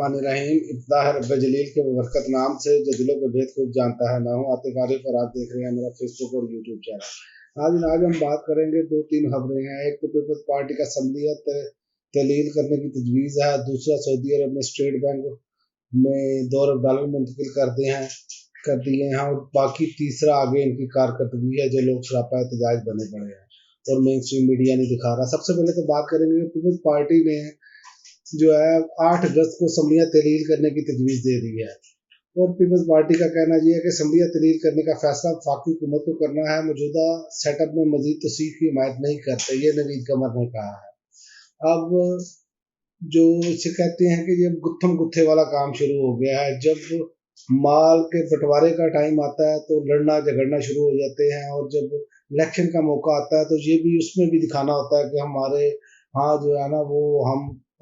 बिस्मिल्लाहिर्रहमानिर्रहीम। इब्तिदा है रब्बे जलील के बरकत नाम से जो दिलों के भेद खूब जानता है। मैं हूँ आतिफ आरिफ और आप देख रहे हैं मेरा फेसबुक और यूट्यूब चैनल। आज हम बात करेंगे दो तीन खबरें हैं। एक तो पीपल्स पार्टी का असम्बलियत तहलील करने की तजवीज़ है। दूसरा, सऊदी अरब ने स्टेट बैंक में $2 अरब मुंतकिल कर दिए हैं। और बाकी तीसरा आगे इनकी कारकर्दगी है जो लोग सरापा एहतजाज बने पड़े हैं और मेन स्ट्रीम मीडिया नहीं दिखा रहा। सबसे पहले तो बात करेंगे पीपल्स पार्टी ने जो है 8 अगस्त को असम्बलियाँ तहलील करने की तजवीज़ दे दी है। और पीपल्स पार्टी का कहना यह है कि असम्बलियाँ तहलील करने का फैसला वफाकी हुकूमत को करना है। मौजूदा सेटअप में मजीद तोसीक़ की हिमायत नहीं करते, ये नवीद कमर ने कहा है। अब जो इसे कहते हैं कि ये गुत्थम गुत्थे वाला काम शुरू हो गया है। जब माल के बंटवारे का टाइम आता है तो लड़ना झगड़ना शुरू हो जाते हैं, और जब इलेक्शन का मौका आता है तो ये भी उसमें भी दिखाना होता है कि हमारे हाँ जो है ना वो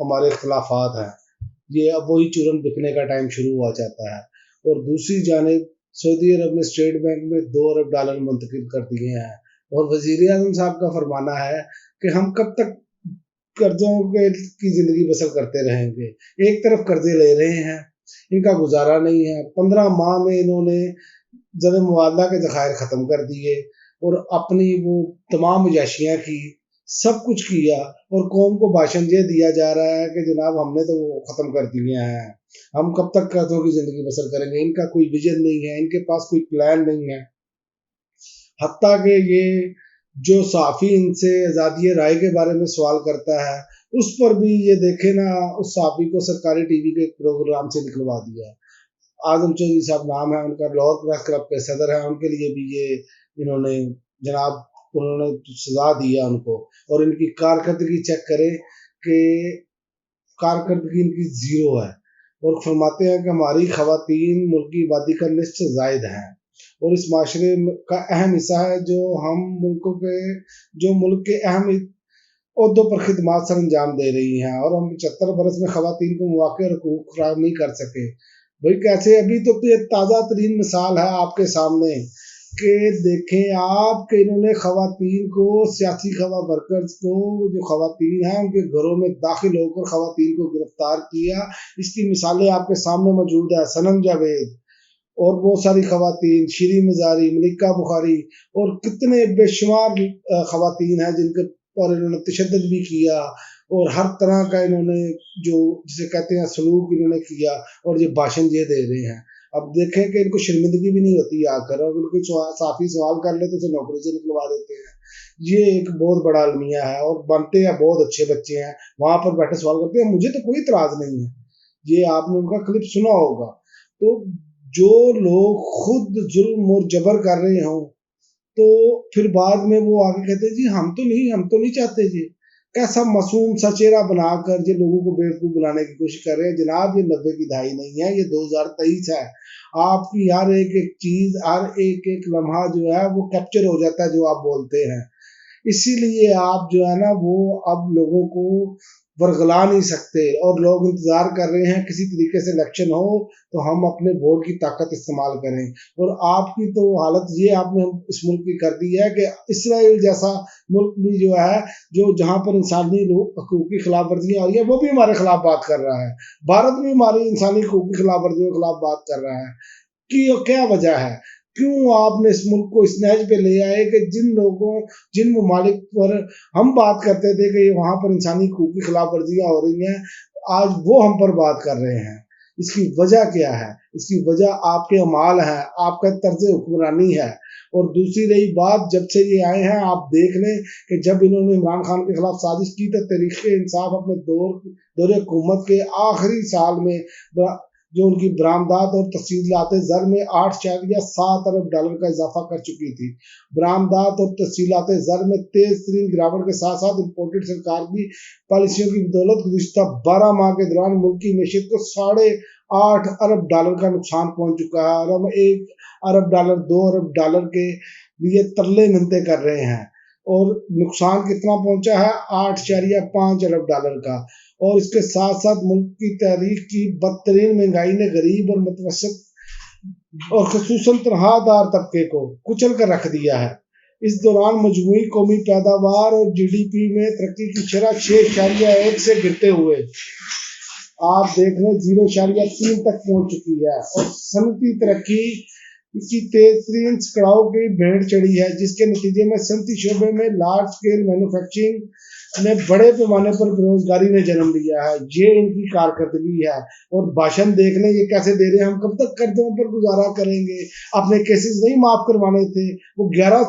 हमारे इख्तलाफात हैं। ये अब वही चूरन बिकने का टाइम शुरू हुआ जाता है। और दूसरी जानिब सऊदी अरब ने स्टेट बैंक में $2 अरब मुंतकिल कर दिए हैं। और वज़ीर आज़म साहब का फरमाना है कि हम कब तक कर्जों की ज़िंदगी बसर करते रहेंगे। एक तरफ कर्जे ले रहे हैं, इनका गुजारा नहीं है। 15 माह में इन्होंने ज़र मुबादला के ज़खायर ख़त्म कर दिए और अपनी वो तमाम अयाशियाँ की, सब कुछ किया, और कौम को भाषण ये दिया जा रहा है कि जनाब हमने तो वो ख़त्म कर दिए हैं, हम कब तक कर्जों की ज़िंदगी बसर करेंगे। इनका कोई विजन नहीं है, इनके पास कोई प्लान नहीं है। हत्ता कि ये जो सहाफ़ी इनसे आज़ादी राय के बारे में सवाल करता है, उस पर भी ये देखे ना, उस सहाफ़ी को सरकारी टीवी के प्रोग्राम से निकलवा दिया। आजम चौधरी साहब नाम है उनका, लाहौर प्रेस क्लब के सदर हैं। उनके लिए भी ये इन्होंने जनाब उन्होंने सजा दिया उनको। और इनकी कारकर्दगी चेक करें कि कारकर्दगी इनकी ज़ीरो है। और फरमाते हैं कि हमारी ख़वातीन मुल्क की आबादी का निस्फ से ज़ायद हैं और इस माशरे का अहम हिस्सा है, जो मुल्क के अहम ओहदों पर खिदमात सर अंजाम दे रही हैं। और हम 75 बरस में ख़वातीन को मौक़े और हकूक़ फराहम नहीं कर सके। भाई कैसे? अभी तो ये ताज़ा तरीन मिसाल है आपके सामने कि देखें आप कि इन्होंने ख़वातीन को, सियासी वर्कर्स को, जो ख़वातीन हैं उनके घरों में दाखिल होकर ख़वातीन को गिरफ्तार किया। इसकी मिसालें आपके सामने मौजूद है। सनम जावेद और बहुत सारी ख़वातीन, शीरी मज़ारी, मलिका बुखारी और कितने बेशुमार ख़वातीन हैं जिनके पर इन्होंने तशद्दुद भी किया और हर तरह का इन्होंने जो जिसे कहते हैं सलूक इन्होंने किया, और ये भाषण ये दे रहे हैं। अब देखें कि इनको शर्मिंदगी भी नहीं होती आकर, और उनके साफ़ी सवाल कर ले तो उसे नौकरी से निकलवा देते हैं। ये एक बहुत बड़ा अलमिया है और बनते हैं बहुत अच्छे बच्चे हैं, वहाँ पर बैठे सवाल करते हैं। मुझे तो कोई इतराज़ नहीं है, ये आपने उनका क्लिप सुना होगा। तो जो लोग खुद जुल्म और जबर कर रहे हों तो फिर बाद में वो आगे कहते हैं जी हम तो नहीं चाहते। जी कैसा मासूम सा चेहरा बनाकर ये लोगों को बेवकूफ़ बनाने की कोशिश कर रहे हैं। जनाब ये 90 की दहाई नहीं है, ये 2023 है। आपकी हर एक एक चीज़, हर एक एक लम्हा जो है वो कैप्चर हो जाता है जो आप बोलते हैं। इसीलिए आप जो है ना वो अब लोगों को बरगला नहीं सकते, और लोग इंतज़ार कर रहे हैं किसी तरीके से इलेक्शन हो तो हम अपने वोट की ताकत इस्तेमाल करें। और आपकी तो हालत ये आपने इस मुल्क की कर दी है कि इसराइल जैसा मुल्क भी जो है, जो जहाँ पर इंसानी हकूक़ की खिलाफ वर्जियाँ हो रही है, वो भी हमारे खिलाफ बात कर रहा है। भारत भी हमारी इंसानी हकूक़ की खिलाफ वर्जियों के खिलाफ बात कर रहा है। कि क्या वजह है? क्यों आपने इस मुल्क को इस नहज पे ले आए कि जिन ममालिक पर हम बात करते थे कि वहाँ पर इंसानी हकूक़ की खिलाफ वर्जियाँ हो रही हैं, आज वो हम पर बात कर रहे हैं। इसकी वजह क्या है? इसकी वजह आपके अमाल हैं, आपका तर्ज हुक्मरानी है। और दूसरी रही बात, जब से ये आए हैं आप देख लें कि जब इन्होंने इमरान खान के खिलाफ साजिश की तो तहरीक इंसाफ अपने दौरे हुकूमत के आखिरी साल में जो उनकी बरामदात और तफसीलात ज़र में $8.7 अरब का इजाफा कर चुकी थी। बरामदात और तफसीलात ज़र में तेज़ तरीन गिरावट के साथ साथ इम्पोर्टेड सरकार की पॉलिसियों की बदौलत गुज़िश्ता 12 माह के दौरान मुल्क की मैशियत को $8.5 अरब का नुकसान पहुँच चुका है। और हम $1 अरब, $2 अरब के लिए तरले मिन्नतें कर रहे हैं, और नुकसान कितना पहुँचा है? $8.5 अरब का। और इसके साथ साथ मुल्क की तारीख की बदतरीन महंगाई ने गरीब और मुतवस्सित और खुसूसन तनख्वाहदार तबके को कुचल कर रख दिया है। इस दौरान मजमूई कौमी पैदावार और GDP में तरक्की की शरह 6.1 से गिरते हुए आप देख लें 0.3 तक पहुंच चुकी है और सनती तरक्की की तेज तरीन कड़ाव की भेंट चढ़ी है, जिसके नतीजे में सनती शोबे में लार्ज स्केल मैन्युफैक्चरिंग ने बड़े पैमाने पर बेरोजगारी ने जन्म लिया है। ये इनकी कारकर्दगी है। और भाषण देख लें ये कैसे दे रहे हैं, हम कब तक कर्जों पर गुजारा करेंगे, अपने केसेस नहीं माफ करवाने थे, वो 11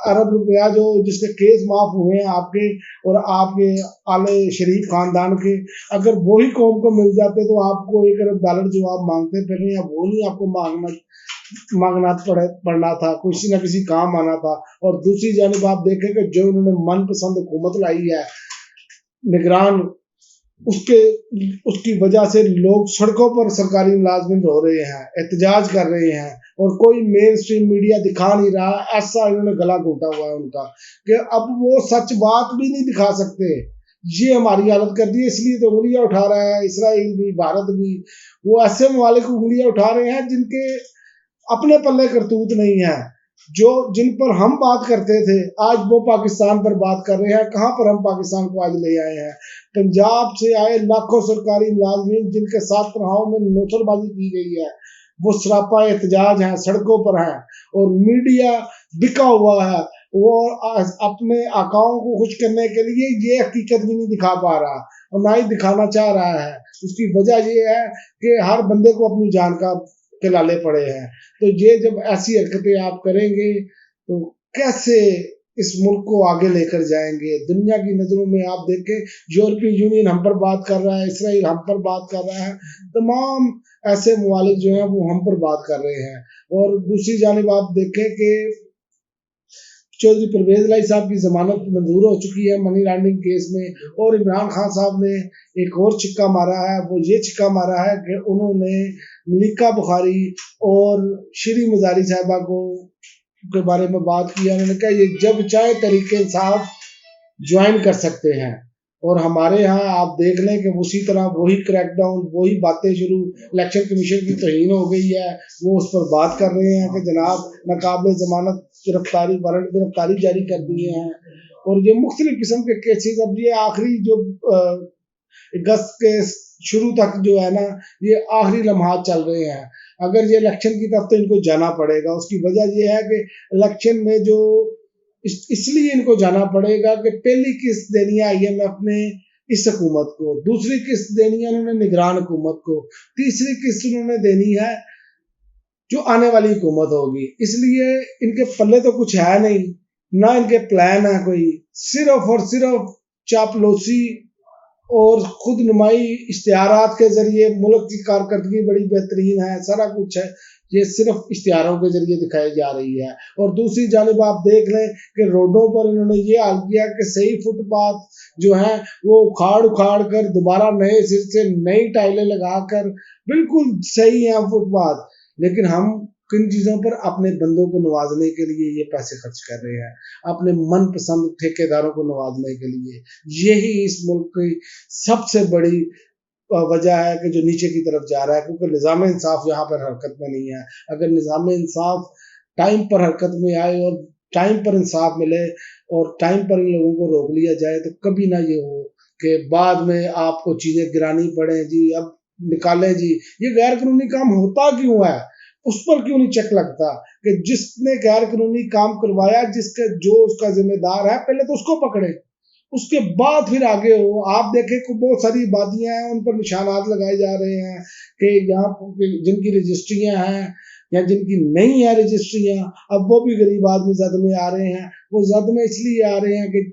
अरब रुपया जो जिसके केस माफ हुए हैं आपके और आपके आले शरीफ खानदान के, अगर वही कौम को मिल जाते तो आपको $1 अरब जो आप मांगते फिर नहीं, अब वो नहीं आपको मांगना पड़ना था, किसी न किसी काम आना था। और दूसरी जानिब आप देखें कि जो इन्होंने मनपसंद हुकूमत लाई है निगरान, उसकी वजह से लोग सड़कों पर सरकारी मुलाजमिन रो रहे हैं, एहतजाज कर रहे हैं और कोई मेन स्ट्रीम मीडिया दिखा नहीं रहा। ऐसा इन्होंने गला घोटा हुआ है उनका कि अब वो सच बात भी नहीं दिखा सकते। ये हमारी हालत कर दी है, इसलिए तो उंगलियां उठा रहा है इसराइल भी, भारत भी। वो ऐसे ममालिक उंगलियां उठा रहे हैं जिनके अपने पल्ले करतूत नहीं है, जिन पर हम बात करते थे आज वो पाकिस्तान पर बात कर रहे हैं। कहां पर हम पाकिस्तान को आज ले आए हैं? पंजाब से आए लाखों सरकारी मुलाजमीन जिनके साथ तनहाओं में नौसरबाजी की गई है, वो सरापा एहतजाज हैं, सड़कों पर हैं और मीडिया बिका हुआ है। वो अपने आकाओं को खुश करने के लिए ये हकीकत भी नहीं दिखा पा रहा और ना ही दिखाना चाह रहा है। उसकी वजह ये है कि हर बंदे को अपनी जान के लाले पड़े हैं। तो ये जब ऐसी हरकतें आप करेंगे तो कैसे इस मुल्क को आगे लेकर जाएंगे? दुनिया की नजरों में आप देखें, यूरोपीय यूनियन हम पर बात कर रहा है, इसराइल हम पर बात कर रहा है, तमाम ऐसे ममालिक जो हैं वो हम पर बात कर रहे हैं। और दूसरी जानिब आप देखें कि चौधरी परवेज लाई साहब की जमानत मंजूर हो चुकी है मनी लॉन्ड्रिंग केस में, और इमरान खान साहब ने एक और छिक्का मारा है। वो ये छिक्का मारा है कि उन्होंने मलिका बुखारी और श्री मजारी साहबा के बारे में बात की है। उन्होंने कहा ये जब चाहे तरीके इंसाफ ज्वाइन कर सकते हैं। और हमारे यहाँ आप देख लें कि उसी तरह वही क्रैकडाउन, वही बातें शुरू, इलेक्शन कमीशन की तौहीन हो गई है, वो उस पर बात कर रहे हैं कि जनाब नाकाबिल जमानत वारंट गिरफ्तारी जारी कर दिए हैं। और ये मुख्तलिफ किस्म के केसेस, अब ये आखिरी जो अगस्त के शुरू तक जो है ना, ये आखिरी लम्हात चल रहे हैं। अगर ये इलेक्शन की तरफ तो इनको जाना पड़ेगा। उसकी वजह ये है कि इलेक्शन में जो इसलिए इनको जाना पड़ेगा कि पहली किस्त देनी है IMF ने इस हुकूमत को, दूसरी किस्त देनी है उन्होंने निगरान हुकूमत को, तीसरी किस्त उन्होंने देनी है जो आने वाली हुकूमत होगी। इसलिए इनके पल्ले तो कुछ है नहीं, ना इनके प्लान है कोई, सिर्फ और सिर्फ चापलूसी और खुद नुमाई इश्तिहारात के जरिए। मुल्क की कारकर्दगी बड़ी बेहतरीन है, सारा कुछ है, ये सिर्फ इश्तिहारों के जरिए दिखाई जा रही है। और दूसरी जानिब आप देख लें कि रोडों पर इन्होंने ये हाल किया कि सही फुटपाथ जो है वो उखाड़ कर दोबारा नए सिर से नई टाइलें लगाकर बिल्कुल सही है फुटपाथ, लेकिन हम किन चीज़ों पर अपने बंदों को नवाजने के लिए ये पैसे खर्च कर रहे हैं, अपने मनपसंद ठेकेदारों को नवाजने के लिए। यही इस मुल्क की सबसे बड़ी वजह है कि जो नीचे की तरफ जा रहा है, क्योंकि निज़ाम इंसाफ यहाँ पर हरकत में नहीं है। अगर निज़ाम इंसाफ टाइम पर हरकत में आए और टाइम पर इंसाफ मिले और टाइम पर इन लोगों को रोक लिया जाए तो कभी ना ये हो कि बाद में आपको चीज़ें गिरानी पड़े, जी अब निकालें जी। ये गैर कानूनी काम होता क्यों है, उस पर क्यों नहीं चेक लगता कि जिसने गैर कानूनी काम करवाया, जो उसका जिम्मेदार है, पहले तो उसको पकड़े, उसके बाद फिर आगे हो। आप देखें कि बहुत सारी बातियां हैं, उन पर निशानात लगाए जा रहे हैं कि यहाँ जिनकी रजिस्ट्रियां हैं या जिनकी नहीं है रजिस्ट्रियां, अब वो भी गरीब आदमी जद में आ रहे हैं। वो जद में इसलिए आ रहे हैं कि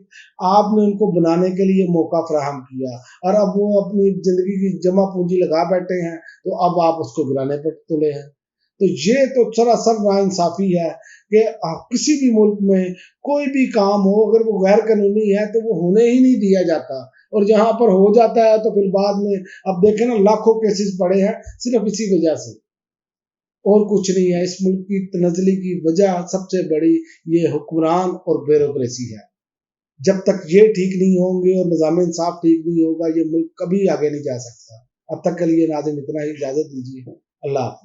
आपने उनको बनाने के लिए मौका फराहम किया और अब वो अपनी जिंदगी की जमा पूंजी लगा बैठे हैं, तो अब आप उसको गिराने पर तुले हैं। तो ये तो सरासर नाइंसाफी है कि किसी भी मुल्क में कोई भी काम हो, अगर वो गैर कानूनी है तो वो होने ही नहीं दिया जाता, और जहां पर हो जाता है तो फिर बाद में अब देखें ना, लाखों केसेस पड़े हैं सिर्फ इसी वजह से, और कुछ नहीं है। इस मुल्क की तनज़ली की वजह सबसे बड़ी ये हुक्मरान और ब्यूरोक्रेसी है। जब तक ये ठीक नहीं होंगे और निज़ाम इंसाफ ठीक नहीं होगा, ये मुल्क कभी आगे नहीं जा सकता। अब तक के लिए नाज़रीन इतना ही, इजाजत दीजिए। अल्लाह हाफ़िज़।